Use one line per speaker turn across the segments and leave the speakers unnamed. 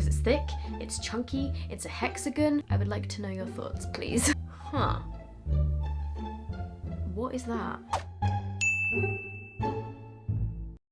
because it's thick, it's chunky, it's a hexagon. I would like to know your thoughts, please. Huh. What is that?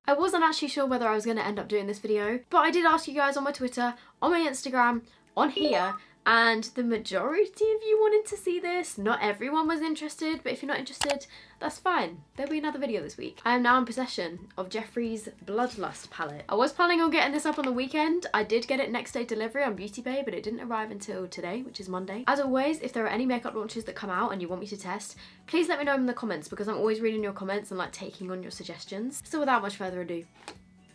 I wasn't actually sure whether I was going to end up doing this video, but I did ask you guys on my Twitter, on my Instagram, on here, and the majority of you wanted to see this. Not everyone was interested, but if you're not interested, that's fine. There'll be another video this week. I am now in possession of Jeffree's Bloodlust palette. I was planning on getting this up on the weekend. I did get it next day delivery on Beauty Bay, but it didn't arrive until today, which is Monday. As always, if there are any makeup launches that come out and you want me to test, please let me know in the comments, because I'm always reading your comments and like taking on your suggestions. So without much further ado,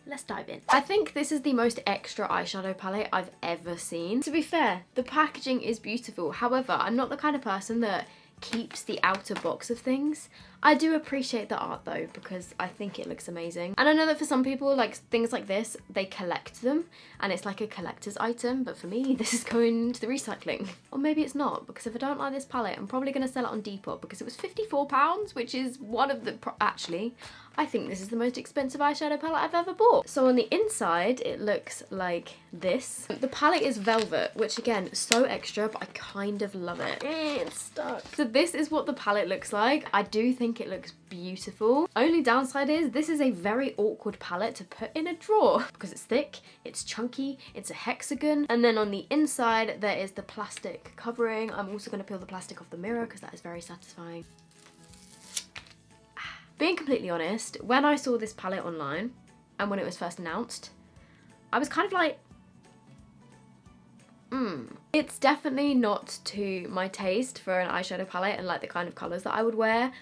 let's dive in. I think this is the most extra eyeshadow palette I've ever seen. To be fair, the packaging is beautiful. However, I'm not the kind of person that keeps the outer box of things. I do appreciate the art though, because I think it looks amazing. And I know that for some people, like things like this, they collect them and it's like a collector's item, but for me, this is going to the recycling. Or maybe it's not, because if I don't like this palette, I'm probably gonna sell it on Depop because it was £54, which is one of the, actually, I think this is the most expensive eyeshadow palette I've ever bought. So on the inside, it looks like this. The palette is velvet, which again, so extra, but I kind of love it. It's stuck. So this is what the palette looks like. I do think it looks beautiful. Only downside is this is a very awkward palette to put in a drawer because it's thick, it's chunky, it's a hexagon, and then on the inside there is the plastic covering. I'm also going to peel the plastic off the mirror because that is very satisfying. Being completely honest, when I saw this palette online and when it was first announced, I was kind of like, It's definitely not to my taste for an eyeshadow palette and like the kind of colours that I would wear.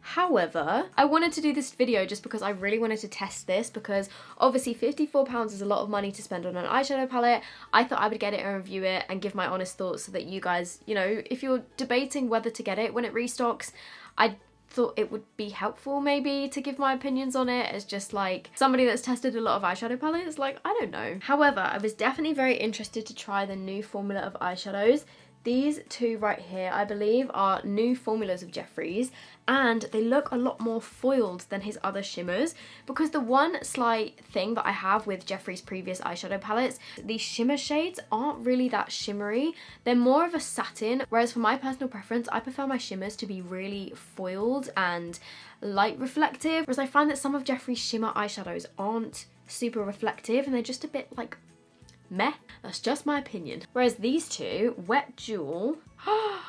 However, I wanted to do this video just because I really wanted to test this, because obviously £54 is a lot of money to spend on an eyeshadow palette. I thought I would get it and review it and give my honest thoughts so that you guys, you know, if you're debating whether to get it when it restocks, I thought it would be helpful maybe to give my opinions on it as just like somebody that's tested a lot of eyeshadow palettes. Like, I don't know. However, I was definitely very interested to try the new formula of eyeshadows. These two right here, I believe, are new formulas of Jeffree's, and they look a lot more foiled than his other shimmers, because the one slight thing that I have with Jeffree's previous eyeshadow palettes, these shimmer shades aren't really that shimmery. They're more of a satin, whereas for my personal preference, I prefer my shimmers to be really foiled and light reflective, whereas I find that some of Jeffree's shimmer eyeshadows aren't super reflective and they're just a bit like meh. That's just my opinion. Whereas these two, Wet Jewel, oh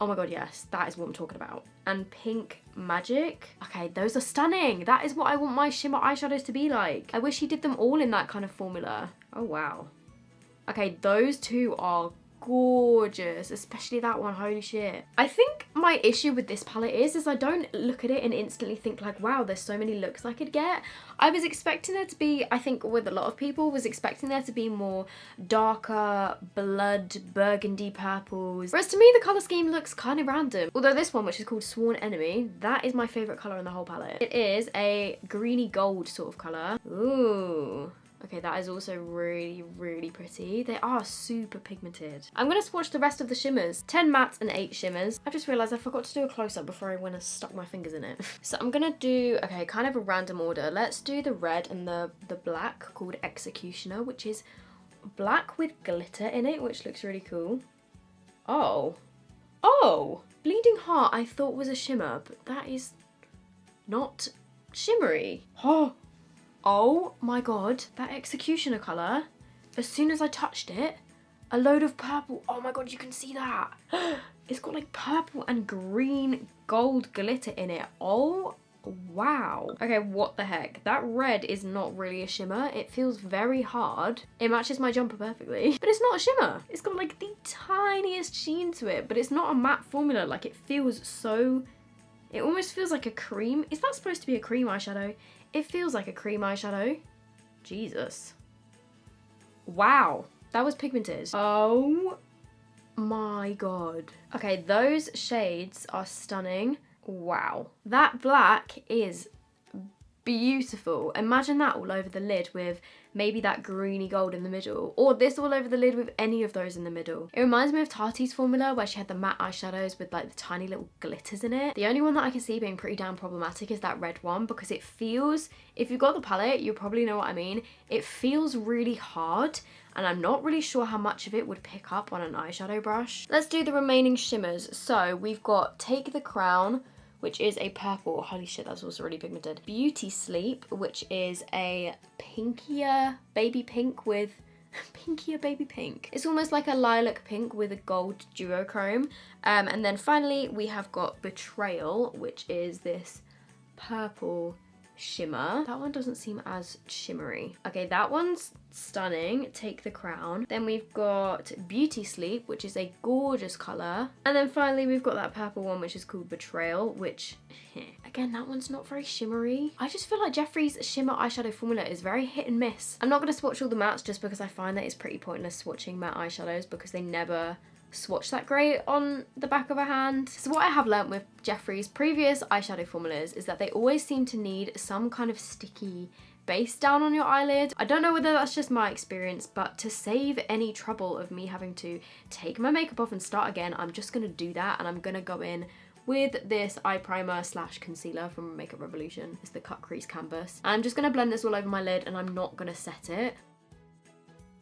my god, yes, that is what I'm talking about. And Pink Magic. Okay, those are stunning. That is what I want my shimmer eyeshadows to be like. I wish he did them all in that kind of formula. Oh wow. Okay, those two are gorgeous, especially that one, holy shit. I think my issue with this palette is I don't look at it and instantly think like, wow, there's so many looks I could get. I was expecting there to be, I think with a lot of people, was expecting there to be more darker blood burgundy purples, whereas to me the colour scheme looks kind of random. Although this one, which is called Sworn Enemy, that is my favourite colour in the whole palette. It is a greeny gold sort of colour. Ooh. Okay, that is also really, really pretty. They are super pigmented. I'm going to swatch the rest of the shimmers. 10 mattes and 8 shimmers. I've just realised I forgot to do a close-up before I went and stuck my fingers in it. So I'm going to do, okay, kind of a random order. Let's do the red and the black called Executioner, which is black with glitter in it, which looks really cool. Oh. Oh! Bleeding Heart I thought was a shimmer, but that is not shimmery. Oh! Oh my god, that Executioner colour, as soon as I touched it, a load of purple, oh my god, you can see that. It's got like purple and green gold glitter in it. Oh wow. Okay, what the heck? That red is not really a shimmer. It feels very hard. It matches my jumper perfectly, but it's not a shimmer. It's got like the tiniest sheen to it, but it's not a matte formula. Like, it feels so, it almost feels like a cream. Is that supposed to be a cream eyeshadow? It feels like a cream eyeshadow. Jesus. Wow. That was pigmented. Oh my god. Okay, those shades are stunning. Wow. That black is beautiful. Imagine that all over the lid with maybe that greeny gold in the middle, or this all over the lid with any of those in the middle. It reminds me of Tati's formula where she had the matte eyeshadows with like the tiny little glitters in it. The only one that I can see being pretty damn problematic is that red one, because it feels, if you've got the palette, you probably know what I mean, it feels really hard, and I'm not really sure how much of it would pick up on an eyeshadow brush. Let's do the remaining shimmers. So we've got Take the Crown, which is a purple. Holy shit, that's also really pigmented. Beauty Sleep, which is a pinkier baby pink with pinkier baby pink. It's almost like a lilac pink with a gold duochrome. And then finally we have got Betrayal, which is this purple shimmer. That one doesn't seem as shimmery. Okay, that one's stunning. Take the Crown. Then we've got Beauty Sleep, which is a gorgeous colour. And then finally we've got that purple one, which is called Betrayal, which again, that one's not very shimmery. I just feel like Jeffree's shimmer eyeshadow formula is very hit and miss. I'm not going to swatch all the mattes just because I find that it's pretty pointless swatching matte eyeshadows because they never swatch that great on the back of a hand. So what I have learnt with Jeffree's previous eyeshadow formulas is that they always seem to need some kind of sticky base down on your eyelid. I don't know whether that's just my experience, but to save any trouble of me having to take my makeup off and start again, I'm just going to do that, and I'm going to go in with this eye primer slash concealer from Makeup Revolution. It's the Cut Crease Canvas. I'm just going to blend this all over my lid, and I'm not going to set it.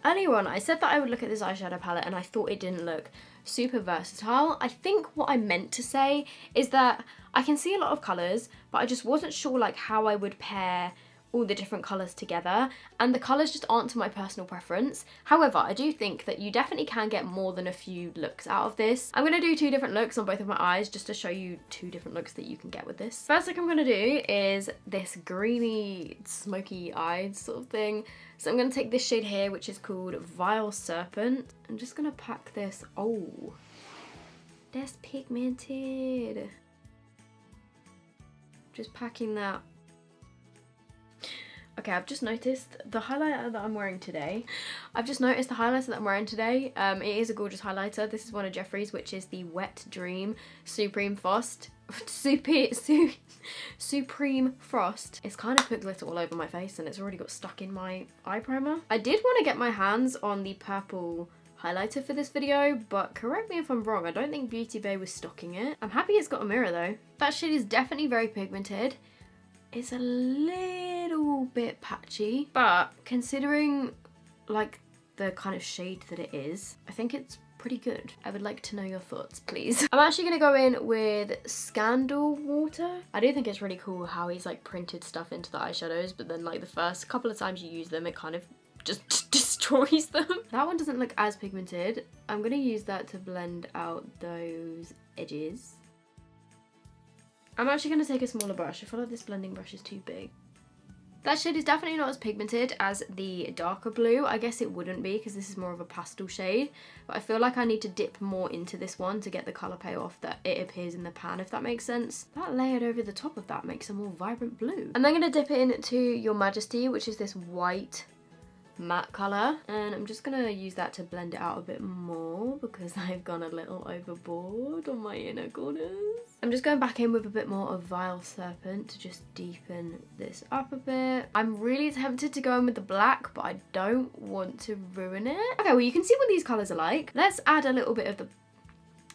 Earlier on, I said that I would look at this eyeshadow palette and I thought it didn't look super versatile. I think what I meant to say is that I can see a lot of colours, but I just wasn't sure like how I would pair all the different colours together, and the colours just aren't to my personal preference. However, I do think that you definitely can get more than a few looks out of this. I'm going to do 2 different looks on both of my eyes just to show you 2 different looks that you can get with this. First look I'm going to do is this greeny, smoky eyed sort of thing. So I'm going to take this shade here, which is called Vile Serpent. I'm just going to pack this. Oh, that's pigmented. Just packing that. Okay, I've just noticed the highlighter that I'm wearing today. It is a gorgeous highlighter. This is one of Jeffree's, which is the Wet Dream Supreme Frost. Supreme Frost. It's kind of put glitter all over my face and it's already got stuck in my eye primer. I did want to get my hands on the purple highlighter for this video, but correct me if I'm wrong, I don't think Beauty Bay was stocking it. I'm happy it's got a mirror though. That shade is definitely very pigmented. It's a little bit patchy, but considering like the kind of shade that it is, I think it's pretty good. I would like to know your thoughts, please. I'm actually gonna go in with Scandal Water. I do think it's really cool how he's like printed stuff into the eyeshadows, but then like the first couple of times you use them, it kind of just destroys them. That one doesn't look as pigmented. I'm gonna use that to blend out those edges. I'm actually going to take a smaller brush. I feel like this blending brush is too big. That shade is definitely not as pigmented as the darker blue. I guess it wouldn't be because this is more of a pastel shade. But I feel like I need to dip more into this one to get the colour payoff that it appears in the pan, if that makes sense. That layered over the top of that makes a more vibrant blue. I'm then going to dip it into Your Majesty, which is this white matte colour, and I'm just gonna use that to blend it out a bit more because I've gone a little overboard on my inner corners. I'm just going back in with a bit more of Vile Serpent to just deepen this up a bit. I'm really tempted to go in with the black, but I don't want to ruin it. Okay, well you can see what these colours are like. Let's add a little bit of the...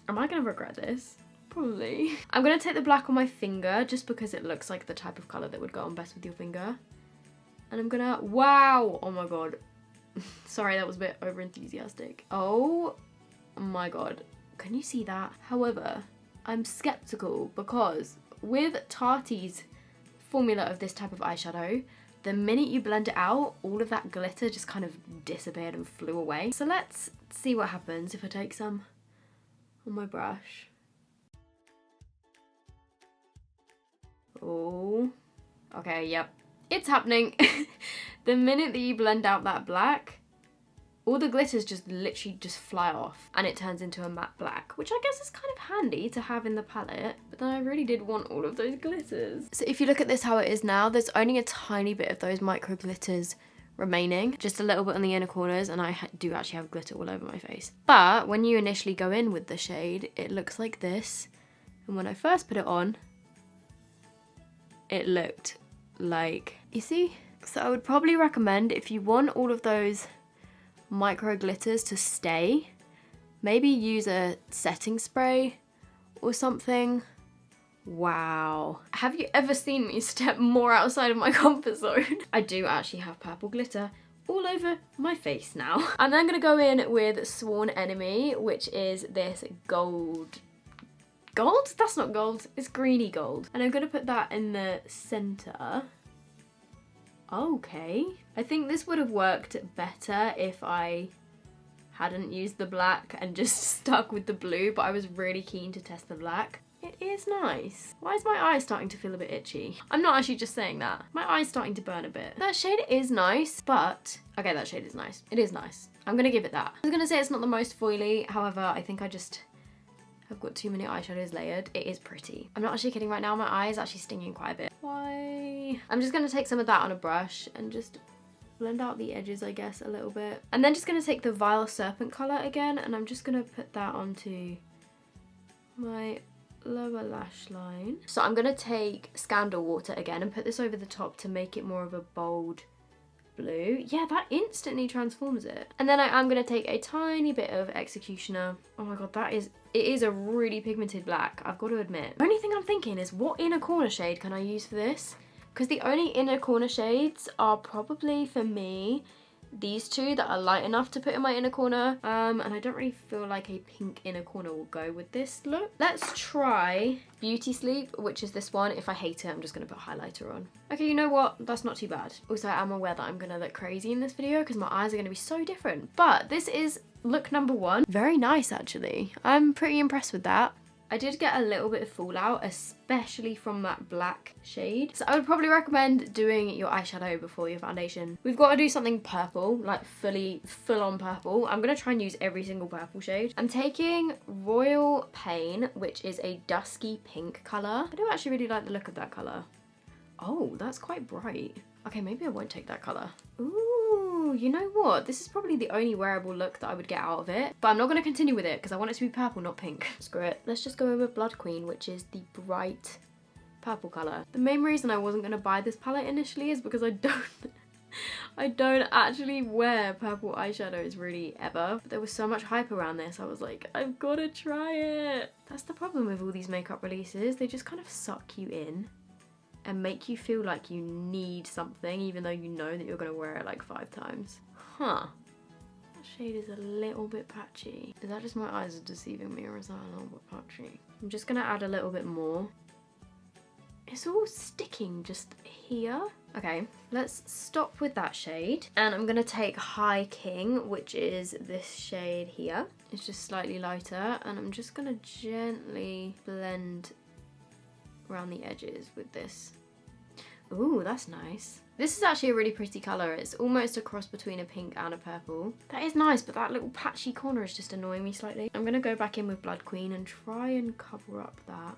Am I gonna regret this? Probably. I'm gonna take the black on my finger just because it looks like the type of colour that would go on best with your finger. And I'm gonna, wow, oh my god. Sorry, that was a bit over enthusiastic. Oh my god, can you see that? However, I'm skeptical because with Tati's formula of this type of eyeshadow, the minute you blend it out, all of that glitter just kind of disappeared and flew away. So let's see what happens if I take some on my brush. Oh, okay, yep. It's happening. The minute that you blend out that black, all the glitters just literally just fly off and it turns into a matte black, which I guess is kind of handy to have in the palette, but then I really did want all of those glitters. So if you look at this how it is now, there's only a tiny bit of those micro glitters remaining, just a little bit on the inner corners, and I do actually have glitter all over my face. But when you initially go in with the shade, it looks like this, and when I first put it on, it looked like, you see So I would probably recommend, if you want all of those micro glitters to stay, maybe use a setting spray or something. Wow. Have you ever seen me step more outside of my comfort zone? I do actually have purple glitter all over my face now. I'm then gonna go in with Sworn Enemy, which is this gold? That's not gold, it's greeny gold. And I'm gonna put that in the center. Okay. I think this would have worked better if I hadn't used the black and just stuck with the blue, but I was really keen to test the black. It is nice. Why is my eye starting to feel a bit itchy? I'm not actually just saying that. My eye's starting to burn a bit. That shade is nice, but... Okay, that shade is nice. It is nice. I'm gonna give it that. I was gonna say it's not the most foily, however, I think I just have got too many eyeshadows layered. It is pretty. I'm not actually kidding right now, my eye is actually stinging quite a bit. Why? I'm just gonna take some of that on a brush and just blend out the edges, I guess, a little bit. And then just gonna take the Vile Serpent colour again, and I'm just gonna put that onto my lower lash line. So I'm gonna take Scandal Water again and put this over the top to make it more of a bold blue. Yeah, that instantly transforms it. And then I am gonna take a tiny bit of Executioner. Oh my god, it is a really pigmented black, I've got to admit. The only thing I'm thinking is, what inner corner shade can I use for this? Because the only inner corner shades are probably, for me, these two that are light enough to put in my inner corner, and I don't really feel like a pink inner corner will go with this look. Let's try Beauty Sleep, which is this one. If I hate it, I'm just gonna put highlighter on. Okay, you know what? That's not too bad. Also, I am aware that I'm gonna look crazy in this video because my eyes are gonna be so different, but this is look number one. Very nice, actually. I'm pretty impressed with that. I did get a little bit of fallout, especially from that black shade. So I would probably recommend doing your eyeshadow before your foundation. We've got to do something purple, like full on purple. I'm gonna try and use every single purple shade. I'm taking Royal Pain, which is a dusky pink color. I do actually really like the look of that color. Oh, that's quite bright. Okay, maybe I won't take that color. Ooh, you know what? This is probably the only wearable look that I would get out of it. But I'm not going to continue with it because I want it to be purple, not pink. Screw it. Let's just go over Blood Queen, which is the bright purple color. The main reason I wasn't going to buy this palette initially is because I don't actually wear purple eyeshadows really ever. But there was so much hype around this, I was like, I've got to try it. That's the problem with all these makeup releases. They just kind of suck you in and make you feel like you need something even though you know that you're gonna wear it like 5 times. Huh. That shade is a little bit patchy. Is that just my eyes are deceiving me, or is that a little bit patchy? I'm just gonna add a little bit more. It's all sticking just here. Okay, let's stop with that shade. And I'm gonna take High King, which is this shade here. It's just slightly lighter, and I'm just gonna gently blend around the edges with this. Ooh, that's nice. This is actually a really pretty colour. It's almost a cross between a pink and a purple. That is nice, but that little patchy corner is just annoying me slightly. I'm gonna go back in with Blood Queen and try and cover up that.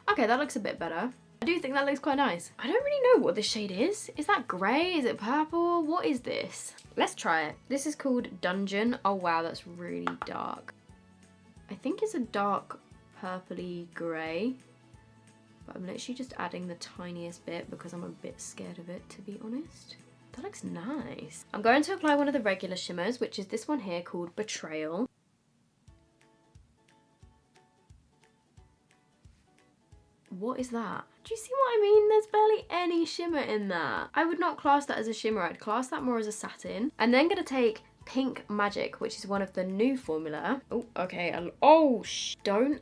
Okay, that looks a bit better. I do think that looks quite nice. I don't really know what this shade is. Is that grey? Is it purple? What is this? Let's try it. This is called Dungeon. Oh wow, that's really dark. I think it's a dark purpley grey. But I'm literally just adding the tiniest bit because I'm a bit scared of it, to be honest. That looks nice. I'm going to apply one of the regular shimmers, which is this one here called Betrayal. What is that? Do you see what I mean? There's barely any shimmer in that. I would not class that as a shimmer. I'd class that more as a satin. I'm then going to take Pink Magic, which is one of the new formula. Oh, okay. Don't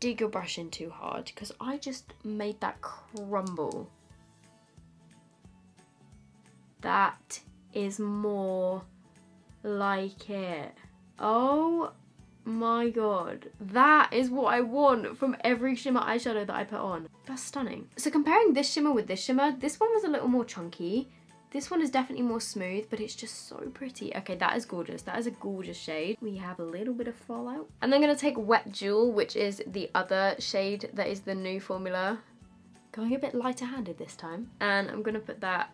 dig your brush in too hard because I just made that crumble. That is more like it. Oh my god. That is what I want from every shimmer eyeshadow that I put on. That's stunning. So comparing this shimmer with this shimmer, this one was a little more chunky. This one is definitely more smooth, but it's just so pretty. Okay, that is gorgeous. That is a gorgeous shade. We have a little bit of fallout. And I'm going to take Wet Jewel, which is the other shade that is the new formula. Going a bit lighter handed this time. And I'm going to put that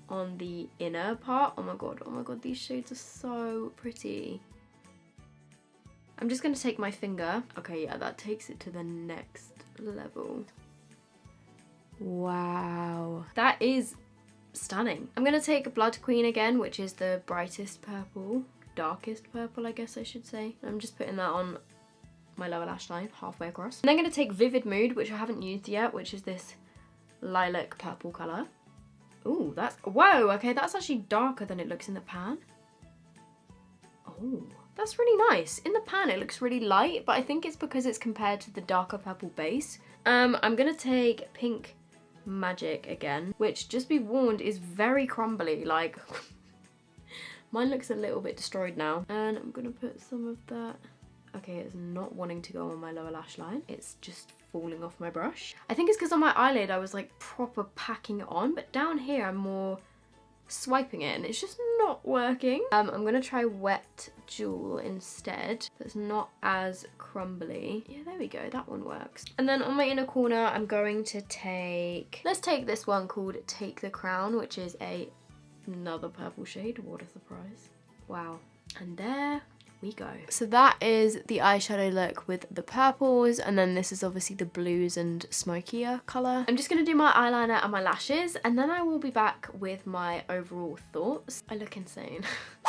on the inner part. Oh my god, these shades are so pretty. I'm just going to take my finger. Okay, yeah, that takes it to the next level. Wow. That is stunning. I'm gonna take Blood Queen again, which is the brightest purple, darkest purple, I guess I should say. I'm just putting that on my lower lash line, halfway across. And then I'm gonna take Vivid Mood, which I haven't used yet, which is this lilac purple colour. Ooh, that's, whoa, okay, that's actually darker than it looks in the pan. Oh, that's really nice. In the pan it looks really light, but I think it's because it's compared to the darker purple base. I'm gonna take Pink Magic again, which, just be warned, is very crumbly. Like, mine looks a little bit destroyed now. And I'm gonna put some of that. Okay, it's not wanting to go on my lower lash line. It's just falling off my brush. I think it's because on my eyelid I was like proper packing it on, but down here I'm more swiping it and it's just not working. I'm gonna try Wet Jewel instead. That's not as crumbly. Yeah, there we go, that one works. And then on my inner corner I'm going to take, let's take this one called Take the Crown, which is another purple shade. What a surprise. Wow. And there we go. So that is the eyeshadow look with the purples, and then this is obviously the blues and smokier colour. I'm just going to do my eyeliner and my lashes, and then I will be back with my overall thoughts. I look insane.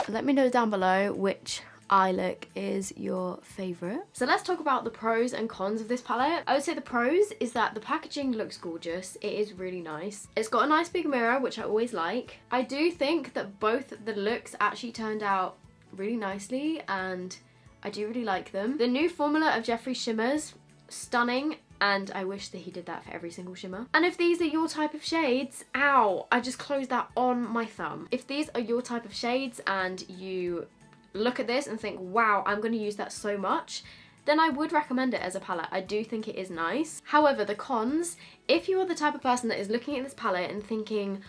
Let me know down below which eye look is your favourite. So let's talk about the pros and cons of this palette. I would say the pros is that the packaging looks gorgeous. It is really nice. It's got a nice big mirror, which I always like. I do think that both the looks actually turned out really nicely and I do really like them. The new formula of Jeffree shimmers, stunning, and I wish that he did that for every single shimmer. And if these are your type of shades, ow, I just closed that on my thumb. If these are your type of shades and you look at this and think, wow, I'm going to use that so much, then I would recommend it as a palette. I do think it is nice. However, the cons, if you are the type of person that is looking at this palette and thinking,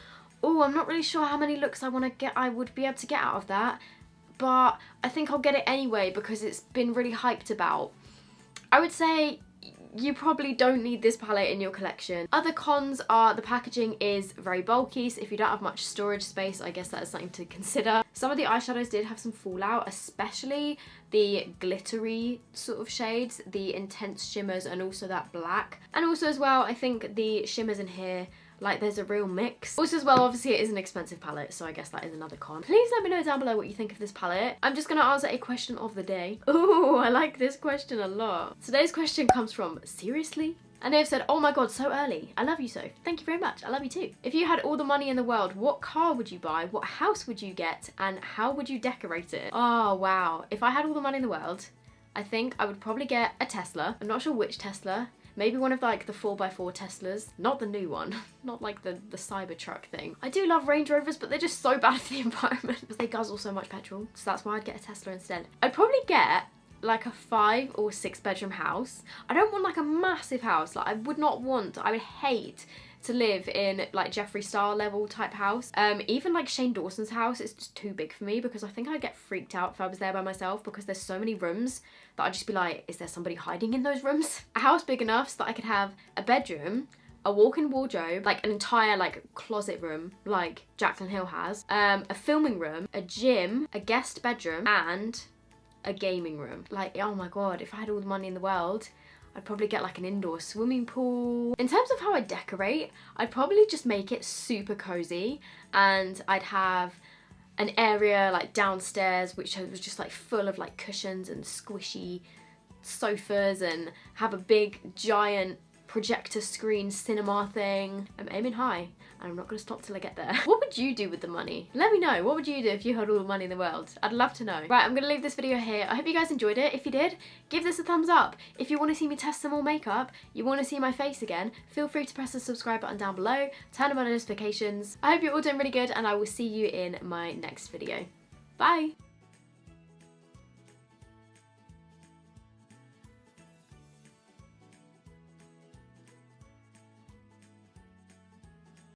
oh, I'm not really sure how many looks I would be able to get out of that, but I think I'll get it anyway because it's been really hyped about, I would say you probably don't need this palette in your collection. Other cons are the packaging is very bulky, so if you don't have much storage space, I guess that is something to consider. Some of the eyeshadows did have some fallout, especially the glittery sort of shades, the intense shimmers, and also that black. And also as well, I think the shimmers in here, like, there's a real mix. Also as well, obviously it is an expensive palette, so I guess that is another con. Please let me know down below what you think of this palette. I'm just gonna answer a question of the day. Ooh, I like this question a lot. Today's question comes from Seriously? And they've said, oh my god, so early. I love you so. Thank you very much. I love you too. If you had all the money in the world, what car would you buy? What house would you get? And how would you decorate it? Oh, wow. If I had all the money in the world, I think I would probably get a Tesla. I'm not sure which Tesla. Maybe one of like the 4x4 Teslas, not the new one, not like the Cybertruck thing. I do love Range Rovers, but they're just so bad for the environment because they guzzle so much petrol. So that's why I'd get a Tesla instead. I'd probably get like a 5 or 6 bedroom house. I don't want like a massive house. Like I would hate to live in like Jeffree Star level type house. Even like Shane Dawson's house is just too big for me because I think I'd get freaked out if I was there by myself because there's so many rooms that I'd just be like, is there somebody hiding in those rooms? A house big enough so that I could have a bedroom, a walk-in wardrobe, like an entire like closet room like Jaclyn Hill has, a filming room, a gym, a guest bedroom, and a gaming room. Like, oh my god, if I had all the money in the world, I'd probably get like an indoor swimming pool. In terms of how I decorate, I'd probably just make it super cozy, and I'd have an area like downstairs which was just like full of like cushions and squishy sofas, and have a big giant projector screen cinema thing. I'm aiming high and I'm not going to stop till I get there. What would you do with the money? Let me know. What would you do if you had all the money in the world? I'd love to know. Right, I'm going to leave this video here. I hope you guys enjoyed it. If you did, give this a thumbs up. If you want to see me test some more makeup, you want to see my face again, feel free to press the subscribe button down below, turn on my notifications. I hope you're all doing really good, and I will see you in my next video. Bye!